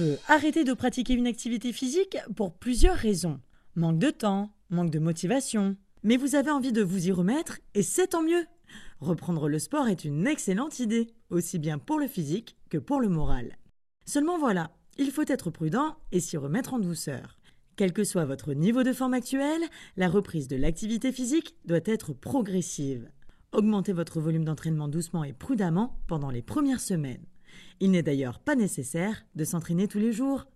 peut arrêter de pratiquer une activité physique pour plusieurs raisons. Manque de temps, manque de motivation. Mais vous avez envie de vous y remettre et c'est tant mieux. Reprendre le sport est une excellente idée, aussi bien pour le physique que pour le moral. Seulement voilà, il faut être prudent et s'y remettre en douceur. Quel que soit votre niveau de forme actuel, la reprise de l'activité physique doit être progressive. Augmentez votre volume d'entraînement doucement et prudemment pendant les premières semaines. Il n'est d'ailleurs pas nécessaire de s'entraîner tous les jours.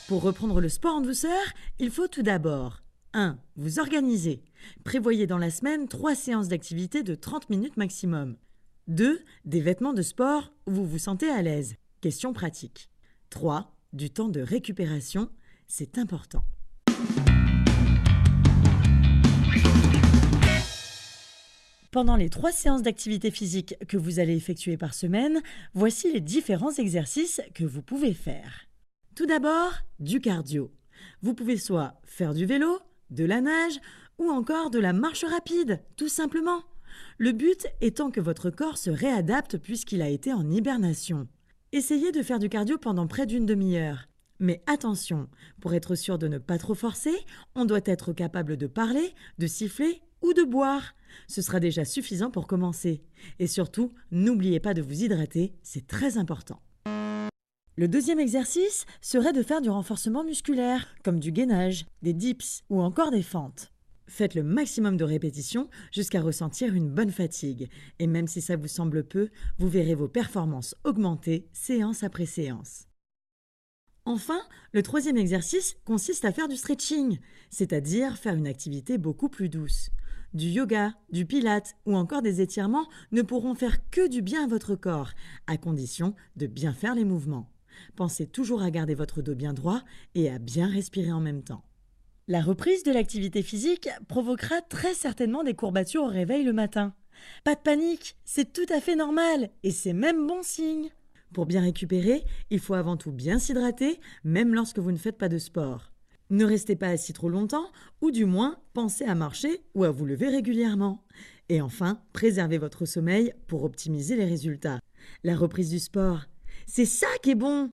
Pour reprendre le sport en douceur, il faut tout d'abord 1. Vous organiser. Prévoyez dans la semaine 3 séances d'activité de 30 minutes maximum. 2. Des vêtements de sport où vous vous sentez à l'aise. Question pratique. 3. Du temps de récupération. C'est important. Pendant les 3 séances d'activité physique que vous allez effectuer par semaine, voici les différents exercices que vous pouvez faire. Tout d'abord, du cardio. Vous pouvez soit faire du vélo, de la nage ou encore de la marche rapide, tout simplement. Le but étant que votre corps se réadapte puisqu'il a été en hibernation. Essayez de faire du cardio pendant près d'une demi-heure. Mais attention, pour être sûr de ne pas trop forcer, on doit être capable de parler, de siffler ou de boire. Ce sera déjà suffisant pour commencer. Et surtout, n'oubliez pas de vous hydrater, c'est très important. Le deuxième exercice serait de faire du renforcement musculaire, comme du gainage, des dips ou encore des fentes. Faites le maximum de répétitions jusqu'à ressentir une bonne fatigue. Et même si ça vous semble peu, vous verrez vos performances augmenter séance après séance. Enfin, le troisième exercice consiste à faire du stretching, c'est-à-dire faire une activité beaucoup plus douce. Du yoga, du pilates ou encore des étirements ne pourront faire que du bien à votre corps, à condition de bien faire les mouvements. Pensez toujours à garder votre dos bien droit et à bien respirer en même temps. La reprise de l'activité physique provoquera très certainement des courbatures au réveil le matin. Pas de panique, c'est tout à fait normal et c'est même bon signe. Pour bien récupérer, il faut avant tout bien s'hydrater, même lorsque vous ne faites pas de sport. Ne restez pas assis trop longtemps, ou du moins, pensez à marcher ou à vous lever régulièrement. Et enfin, préservez votre sommeil pour optimiser les résultats. La reprise du sport, c'est ça qui est bon!